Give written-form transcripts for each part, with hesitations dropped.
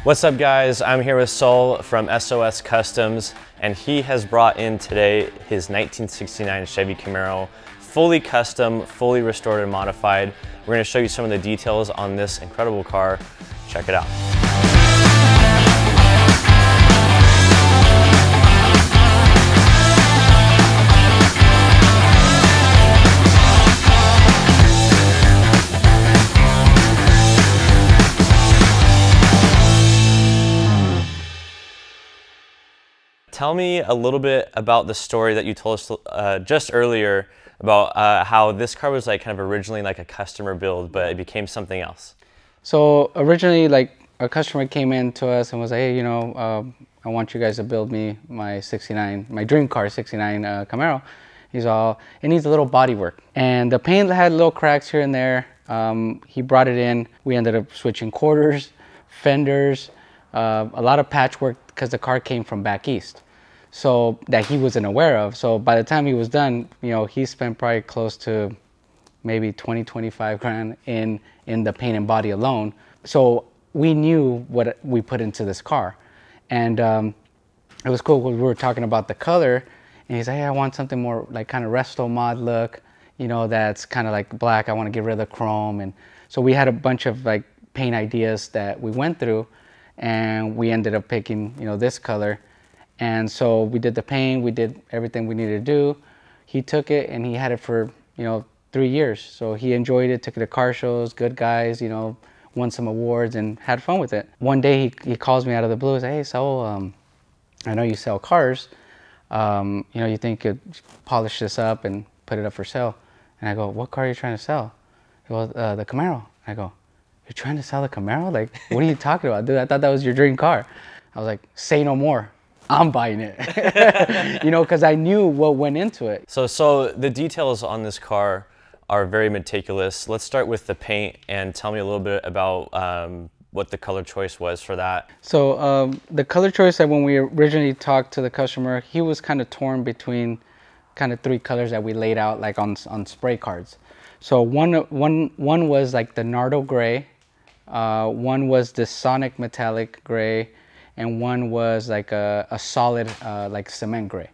What's up guys, I'm here with Saul from SOS Customz, and he has brought in today his 1969 Chevy Camaro, fully custom, fully restored and modified. We're going to show you some of the details on this incredible car. Check it out. Tell me a little bit about the story that you told us just earlier about how this car was like kind of originally like a customer build, but it became something else. So originally, like, a customer came in to us and was like, hey, you know, I want you guys to build me my my dream car, 69 Camaro. He's all, it needs a little body work. And the paint had little cracks here and there. He brought it in. We ended up switching quarters, fenders, a lot of patchwork because the car came from back east. So that he wasn't aware of. So by the time he was done, you know, he spent probably close to maybe 20-25 grand in the paint and body alone. So we knew what we put into this car. And it was cool because we were talking about the color, and he's like, hey, I want something more like kind of RestoMod look, you know, that's kind of like black. I want to get rid of the chrome. And so we had a bunch of like paint ideas that we went through, and we ended up picking, you know, this color. And so we did the paint, we did everything we needed to do. He took it and he had it for, you know, 3 years. So he enjoyed it, took it to car shows, good guys, you know, won some awards and had fun with it. One day he calls me out of the blue and says, hey, Saul, I know you sell cars. You know, you think you could polish this up and put it up for sale? And I go, what car are you trying to sell? He goes, the Camaro. I go, you're trying to sell the Camaro? Like, what are you talking about? Dude, I thought that was your dream car. I was like, say no more. I'm buying it, you know, because I knew what went into it. So the details on this car are very meticulous. Let's start with the paint and tell me a little bit about what the color choice was for that. So the color choice that when we originally talked to the customer, he was kind of torn between kind of 3 colors that we laid out like on spray cards. So one was like the Nardo gray, one was the Sonic metallic gray, and one was like a solid like cement gray.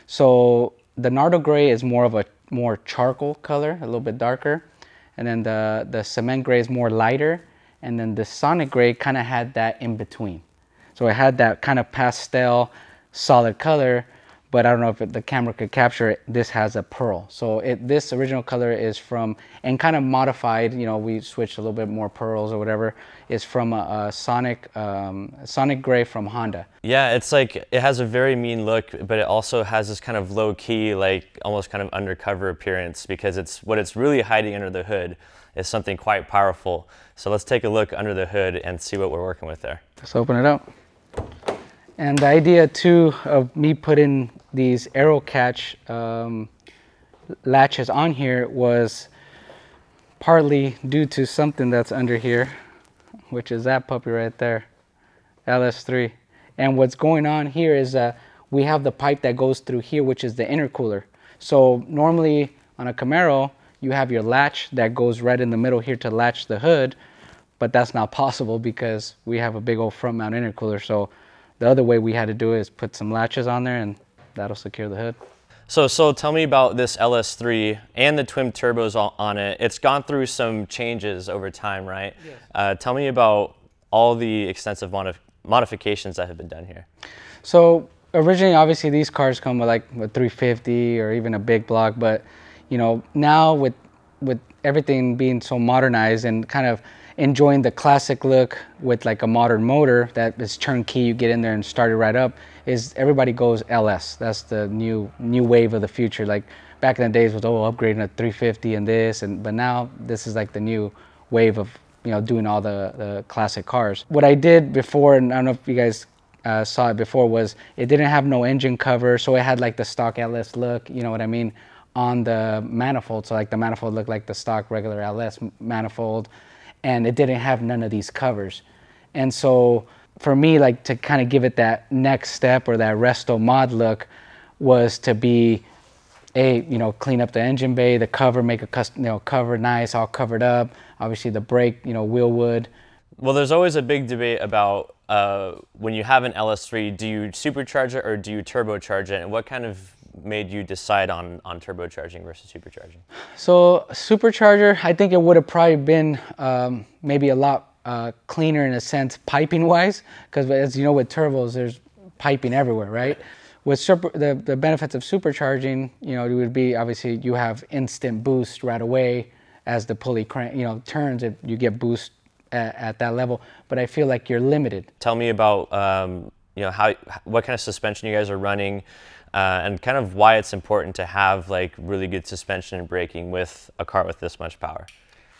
So the Nardo gray is more of a more charcoal color, a little bit darker, and then the cement gray is more lighter, and then the Sonic gray kind of had that in between. So it had that kind of pastel solid color, but I don't know if the camera could capture it. This has a pearl. So this original color is from, and kind of modified, you know, we switched a little bit more pearls or whatever, is from a Sonic gray from Honda. Yeah, it's like, it has a very mean look, but it also has this kind of low key, like almost kind of undercover appearance, because what it's really hiding under the hood is something quite powerful. So let's take a look under the hood and see what we're working with there. Let's open it up. And the idea too of me putting these arrow catch latches on here was partly due to something that's under here, which is that puppy right there, LS3. And what's going on here is we have the pipe that goes through here, which is the intercooler. So normally on a Camaro, you have your latch that goes right in the middle here to latch the hood, but that's not possible because we have a big old front mount intercooler. So the other way we had to do it is put some latches on there, and that'll secure the hood. So tell me about this LS3 and the twin turbos on it. It's gone through some changes over time, right? Yes. Tell me about all the extensive modifications that have been done here. So originally, obviously, these cars come with like a 350 or even a big block, but you know, now with everything being so modernized and kind of enjoying the classic look with like a modern motor that is turnkey, you get in there and start it right up, is everybody goes LS. That's the new wave of the future. Like back in the days was, oh, upgrading a 350 and this, but now this is like the new wave of, you know, doing all the classic cars. What I did before, and I don't know if you guys saw it before, was it didn't have no engine cover, so it had like the stock LS look, you know what I mean, on the manifold. So like the manifold looked like the stock regular LS manifold, and it didn't have none of these covers. And so for me, like, to kind of give it that next step or that RestoMod look was to be you know, clean up the engine bay, the cover, make a custom, you know, cover nice, all covered up. Obviously the brake, you know, wheel wood. Well, there's always a big debate about when you have an LS3, do you supercharge it or do you turbocharge it? And what kind of made you decide on turbocharging versus supercharging? So supercharger, I think it would have probably been maybe a lot cleaner in a sense, piping wise, because as you know, with turbos, there's piping everywhere, right? With the benefits of supercharging, you know, it would be obviously you have instant boost right away as the pulley crank, you know, turns. You get boost at that level, but I feel like you're limited. Tell me about you know, what kind of suspension you guys are running, and kind of why it's important to have like really good suspension and braking with a car with this much power.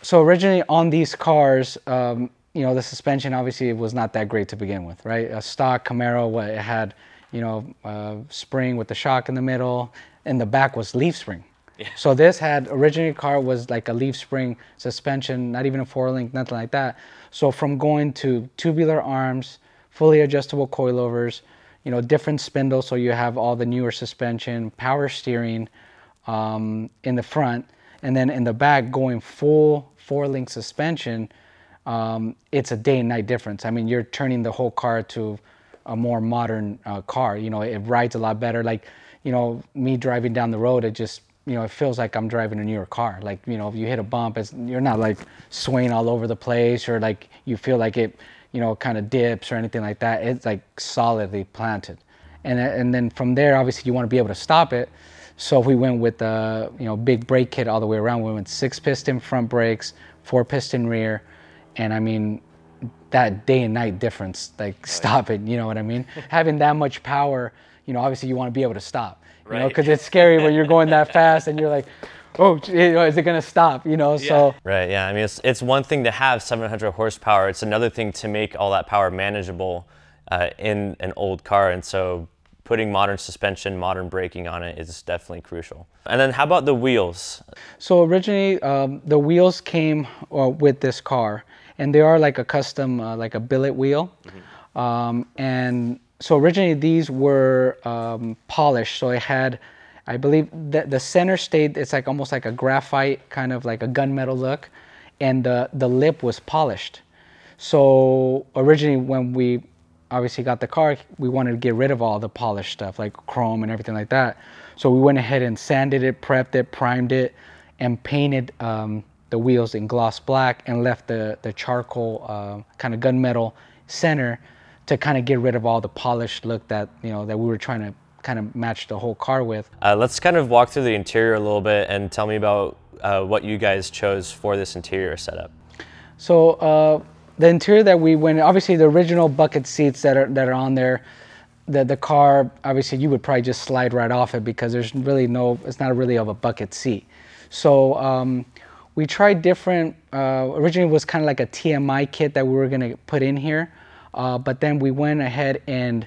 So originally on these cars, you know, the suspension obviously was not that great to begin with, right? A stock Camaro, it had, you know, spring with the shock in the middle, and the back was leaf spring. Yeah. So this had, originally car was like a leaf spring suspension, not even a 4-link, nothing like that. So from going to tubular arms, fully adjustable coilovers, you know, different spindles, so you have all the newer suspension, power steering in the front, and then in the back going full 4-link suspension, it's a day and night difference. I mean, you're turning the whole car to a more modern car. You know, it rides a lot better. Like, you know, me driving down the road, it just, you know, it feels like I'm driving a newer car. Like, you know, if you hit a bump, you're not like swaying all over the place, or like you feel like it, you know, kind of dips or anything like that. It's like solidly planted. And then from there, obviously you want to be able to stop it. So we went with you know, big brake kit all the way around. We went 6-piston front brakes, 4-piston rear. And I mean, that day and night difference, like stop it, you know what I mean? Having that much power, you know, obviously you want to be able to stop, you know, because it's scary when you're going that fast and you're like, oh, you know, is it going to stop, you know? So right, yeah, I mean, it's one thing to have 700 horsepower. It's another thing to make all that power manageable in an old car. And so putting modern suspension, modern braking on it is definitely crucial. And then how about the wheels? So originally the wheels came with this car, and they are like a custom, like a billet wheel. Mm-hmm. And so originally these were polished. So it had, I believe that the center stayed, it's like almost like a graphite, kind of like a gunmetal look. And the lip was polished. So originally when we obviously got the car, we wanted to get rid of all the polished stuff like chrome and everything like that. So we went ahead and sanded it, prepped it, primed it, and painted the wheels in gloss black, and left the charcoal kind of gunmetal center to kind of get rid of all the polished look that, you know, that we were trying to kind of match the whole car with. Let's kind of walk through the interior a little bit and tell me about what you guys chose for this interior setup. So the interior that we went, obviously the original bucket seats that are on there, the car, obviously you would probably just slide right off it because there's really it's not really of a bucket seat. So we tried different, originally it was kind of like a TMI kit that we were gonna put in here, but then we went ahead and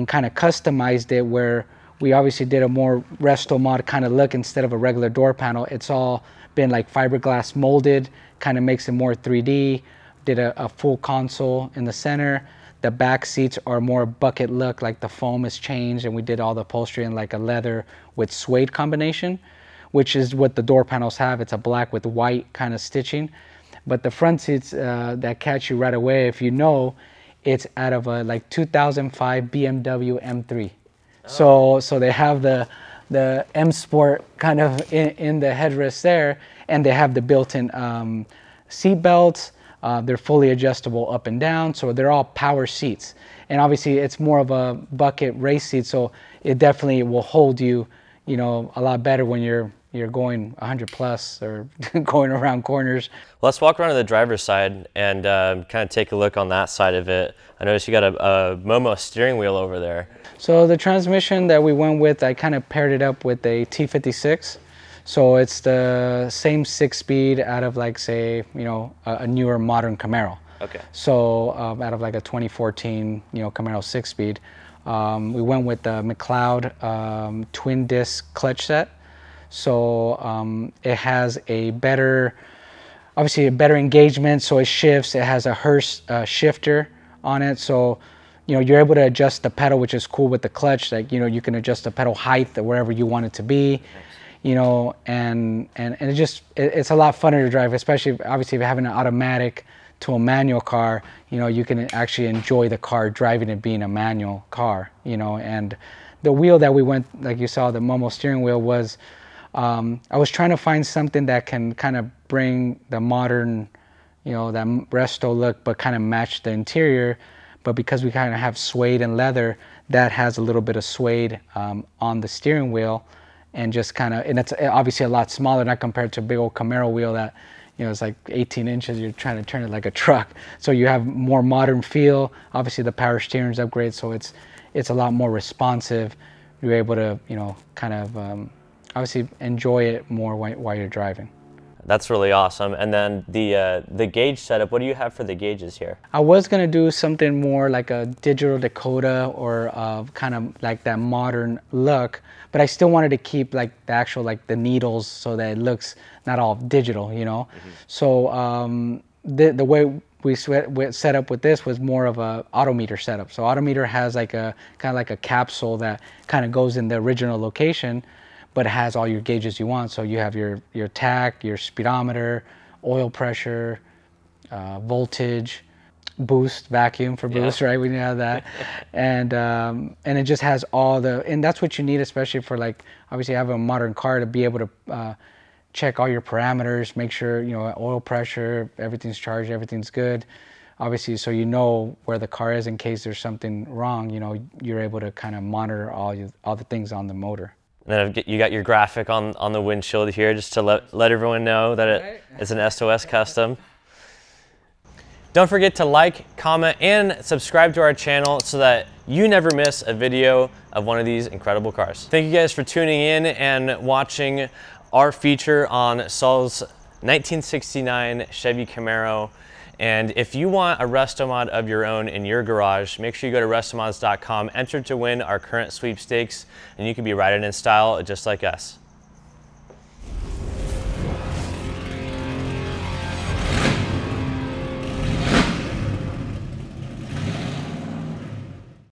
kind of customized it, where we obviously did a more RestoMod kind of look. Instead of a regular door panel, it's all been like fiberglass molded, kind of makes it more 3D. Did a full console in the center. The back seats are more bucket look, like the foam is changed, and we did all the upholstery in like a leather with suede combination, which is what the door panels have. It's a black with white kind of stitching. But the front seats that catch you right away, if you know, it's out of a like 2005 BMW M3. Oh. So they have the M Sport kind of in the headrest there, and they have the built-in seat belts. They're fully adjustable up and down, so they're all power seats. And obviously it's more of a bucket race seat, so it definitely will hold you, you know, a lot better when you're going 100 plus or going around corners. Let's walk around to the driver's side and kind of take a look on that side of it. I noticed you got a Momo steering wheel over there. So the transmission that we went with, I kind of paired it up with a T56. So it's the same 6-speed out of, like, say, you know, a newer modern Camaro. Okay. So out of like a 2014, you know, Camaro 6-speed. We went with the McLeod twin disc clutch set. So it has a better, obviously a better engagement, so it shifts. It has a Hurst shifter on it. So, you know, you're able to adjust the pedal, which is cool with the clutch. Like, you know, you can adjust the pedal height wherever you want it to be. You know, and it's a lot funner to drive, especially obviously if you're having an automatic to a manual car, you know, you can actually enjoy the car driving it being a manual car, you know. And the wheel that we went, like you saw, the Momo steering wheel was, I was trying to find something that can kind of bring the modern, you know, that resto look, but kind of match the interior. But because we kind of have suede and leather, that has a little bit of suede on the steering wheel, and just kind of, and it's obviously a lot smaller, not compared to a big old Camaro wheel that, you know, it's like 18 inches, you're trying to turn it like a truck. So you have more modern feel. Obviously the power steering's upgrade, so it's a lot more responsive. You're able to, you know, kind of obviously enjoy it more while you're driving. That's really awesome. And then the gauge setup, what do you have for the gauges here? I was gonna do something more like a digital Dakota, or kind of like that modern look, but I still wanted to keep like the actual, like the needles, so that it looks not all digital, you know. So the way we set up with this was more of a autometer setup. So autometer has like a kind of like a capsule that kind of goes in the original location, but it has all your gauges you want. So you have your tach, your speedometer, oil pressure, voltage, boost, vacuum for boost, right? We have that. And it just has all the, and that's what you need, especially for, like, obviously you have a modern car, to be able to check all your parameters, make sure, you know, oil pressure, everything's charged, everything's good. Obviously, so you know where the car is in case there's something wrong, you know, you're able to kind of monitor all the things on the motor. And then you got your graphic on the windshield here, just to let everyone know that it's an SOS Custom. Don't forget to like, comment, and subscribe to our channel so that you never miss a video of one of these incredible cars. Thank you guys for tuning in and watching our feature on Saul's 1969 Chevy Camaro. And if you want a RestoMod of your own in your garage, make sure you go to RestoMods.com, enter to win our current sweepstakes, and you can be riding in style just like us.